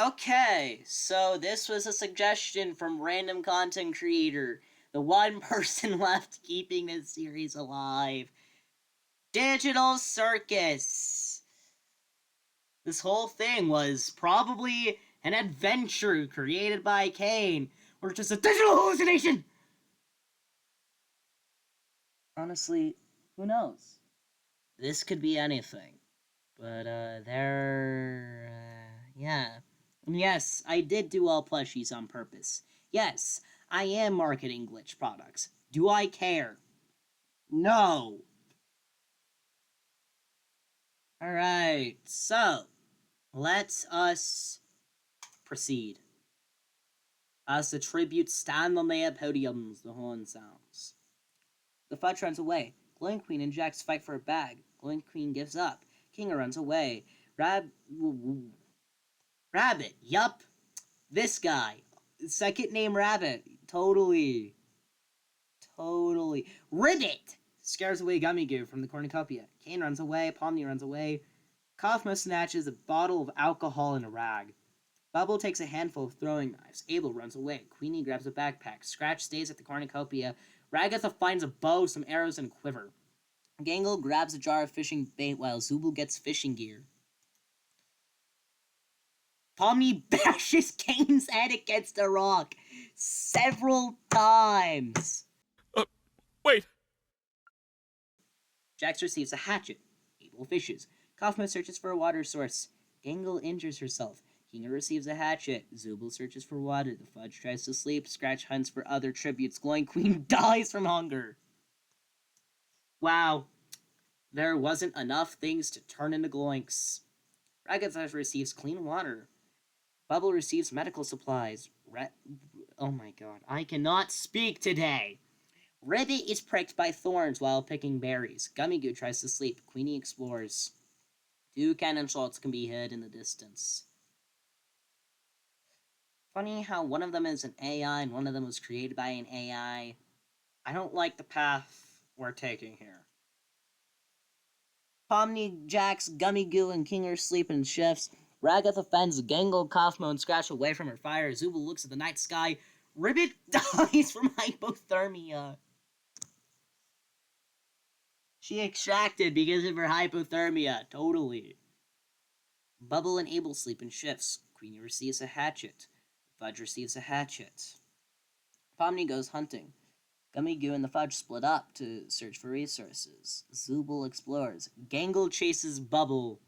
Okay, so this was a suggestion from random content creator, the one person left keeping this series alive. Digital Circus. This whole thing was probably an adventure created by Kane, or just a digital hallucination. Honestly, who knows? This could be anything. But, yeah. And yes, I did do all plushies on purpose. Yes, I am marketing glitch products. Do I care? No. Alright, so, let us proceed. As the tributes stand on their podiums, the horn sounds. The fudge runs away. Glowing Queen and Jax fight for a bag. Glowing Queen gives up. Kinger runs away. Rabbit, yup. This guy. Second name Rabbit. Totally. Ribbit! Scares away Gummy Goo from the cornucopia. Kane runs away. Pomni runs away. Kaufmo snatches a bottle of alcohol and a rag. Bubble takes a handful of throwing knives. Abel runs away. Queenie grabs a backpack. Scratch stays at the cornucopia. Ragatha finds a bow, some arrows, and a quiver. Gangle grabs a jar of fishing bait while Zubul gets fishing gear. Pomni bashes Kane's head against a rock several times. Wait. Jax receives a hatchet. Abel fishes. Kaufman searches for a water source. Gangle injures herself. Kinger receives a hatchet. Zubul searches for water. The fudge tries to sleep. Scratch hunts for other tributes. Glowing Queen dies from hunger. Wow. There wasn't enough things to turn into gloinks. Ragatha receives clean water. Bubble receives medical supplies. Oh my god, I cannot speak today. Ribbit is pricked by thorns while picking berries. Gummy Goo tries to sleep. Queenie explores. 2 cannon shots can be heard in the distance. Funny how one of them is an AI and one of them was created by an AI. I don't like the path we're taking here. Pomni, Jax, Gummy Goo, and Kinger sleep in shifts. Ragatha fends Gangle, Kaufmo, and Scratch away from her fire. Zubul looks at the night sky. Ribbit dies from hypothermia. She extracted because of her hypothermia. Totally. Bubble and Abel sleep in shifts. Queenie receives a hatchet. Fudge receives a hatchet. Pomni goes hunting. Gummy Goo and the Fudge split up to search for resources. Zubul explores. Gangle chases Bubble.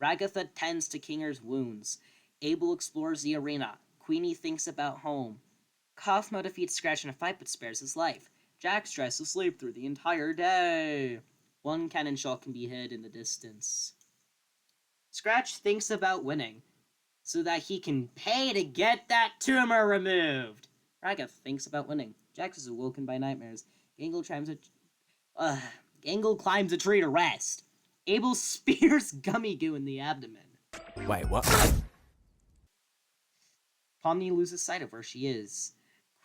Ragatha tends to Kinger's wounds. Abel explores the arena. Queenie thinks about home. Kaufmo defeats Scratch in a fight but spares his life. Jax tries to sleep through the entire day. 1 cannon shot can be heard in the distance. Scratch thinks about winning, so that he can pay to get that tumor removed. Ragatha thinks about winning. Jax is awoken by nightmares. Gangle climbs a tree to rest. Abel spears Gummy Goo in the abdomen. Wait, what? Pomni loses sight of where she is.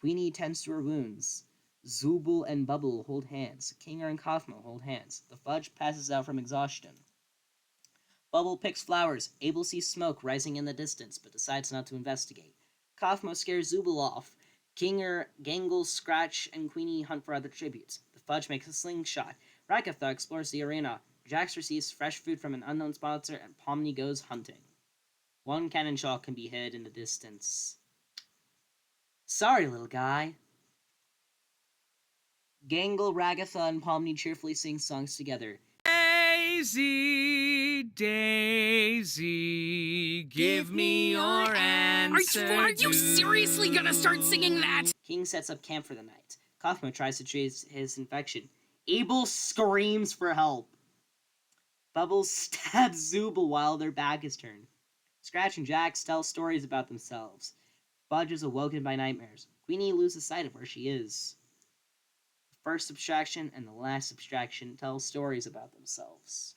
Queenie tends to her wounds. Zubul and Bubble hold hands. Kinger and Kaufmo hold hands. The Fudge passes out from exhaustion. Bubble picks flowers. Abel sees smoke rising in the distance, but decides not to investigate. Kaufmo scares Zubul off. Kinger, Gangle, Scratch, and Queenie hunt for other tributes. The Fudge makes a slingshot. Ragatha explores the arena. Jax receives fresh food from an unknown sponsor, and Pomni goes hunting. 1 cannon shot can be heard in the distance. Sorry, little guy. Gangle, Ragatha, and Pomni cheerfully sing songs together. Daisy, Daisy, give me your answer. Are you seriously gonna start singing that? King sets up camp for the night. Kaufmo tries to treat his infection. Abel screams for help. Bubbles stabs Zubul while their back is turned. Scratch and Jax tell stories about themselves. Fudge is awoken by nightmares. Queenie loses sight of where she is. The first abstraction and the last abstraction tell stories about themselves.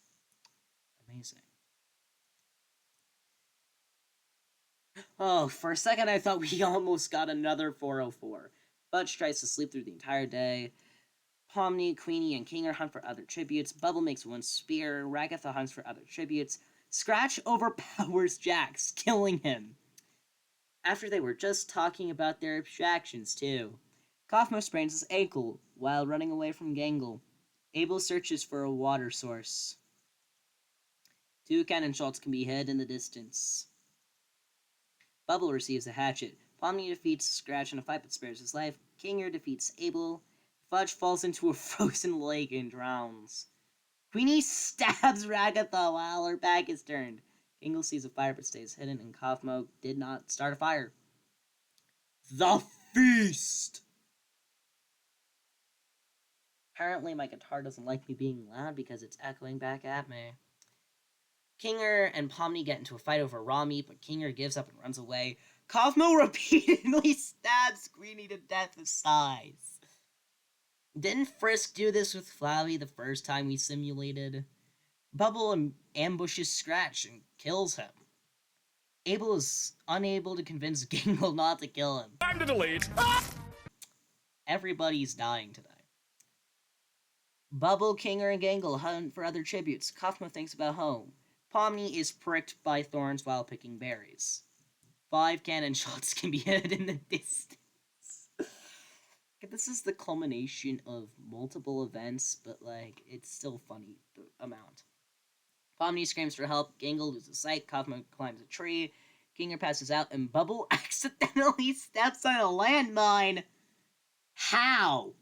Amazing. Oh, for a second I thought we almost got another 404. Fudge tries to sleep through the entire day. Pomni, Queenie, and Kinger hunt for other tributes. Bubble makes one spear. Ragatha hunts for other tributes. Scratch overpowers Jax, killing him. After they were just talking about their abstractions, too. Kaufmo sprains his ankle while running away from Gangle. Abel searches for a water source. 2 cannon shots can be heard in the distance. Bubble receives a hatchet. Pomni defeats Scratch in a fight but spares his life. Kinger defeats Abel. Fudge falls into a frozen lake and drowns. Queenie stabs Ragatha while her back is turned. Gangle sees a fire but stays hidden, and Kaufmo did not start a fire. The feast! Apparently my guitar doesn't like me being loud because it's echoing back at me. Kinger and Pomni get into a fight over raw meat, but Kinger gives up and runs away. Kaufmo repeatedly stabs Queenie to death with sighs. Didn't Frisk do this with Flowey the first time we simulated? Bubble ambushes Scratch and kills him. Abel is unable to convince Gangle not to kill him. Time to delete. Everybody's dying today. Bubble, Kinger, and Gangle hunt for other tributes. Kaufmo thinks about home. Pomni is pricked by thorns while picking berries. 5 cannon shots can be heard in the distance. This is the culmination of multiple events, but, like, it's still funny, the amount. Pomni screams for help. Gangle loses sight. Kaufmo climbs a tree. Kinger passes out, and Bubble accidentally steps on a landmine. How?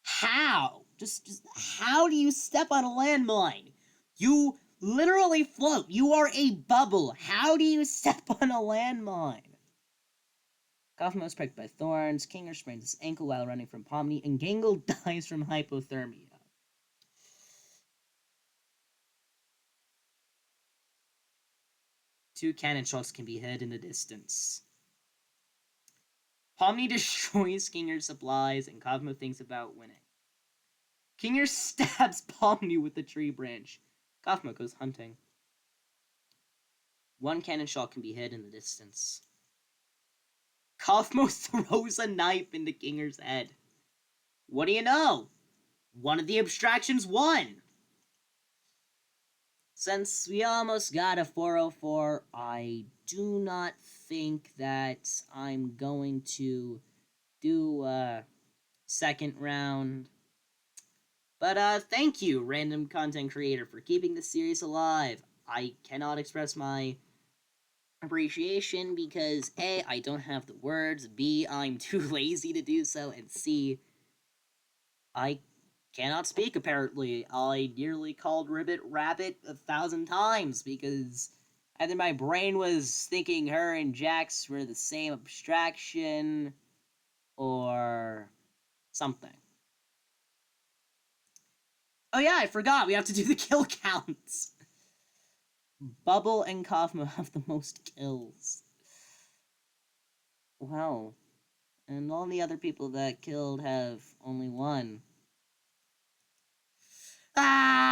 How? Just how do you step on a landmine? You literally float. You are a bubble. How do you step on a landmine? Kaufmo is pricked by thorns. Kinger sprains his ankle while running from Pomni, and Gangle dies from hypothermia. Two cannon shots can be heard in the distance. Pomni destroys Kinger's supplies, and Kaufmo thinks about winning. Kinger stabs Pomni with a tree branch. Kaufmo goes hunting. 1 cannon shot can be heard in the distance. Kaufmo throws a knife into Kinger's head. What do you know? One of the abstractions won! Since we almost got a 404, I do not think that I'm going to do a second round. But thank you, random content creator, for keeping this series alive. I cannot express my appreciation because A, I don't have the words, B, I'm too lazy to do so, and C, I cannot speak, apparently. I nearly called Ribbit Rabbit 1,000 times because either my brain was thinking her and Jax were the same abstraction or something. Oh yeah, I forgot, we have to do the kill counts. Bubble and Kaufmo have the most kills. Wow. And all the other people that killed have only 1. Ah!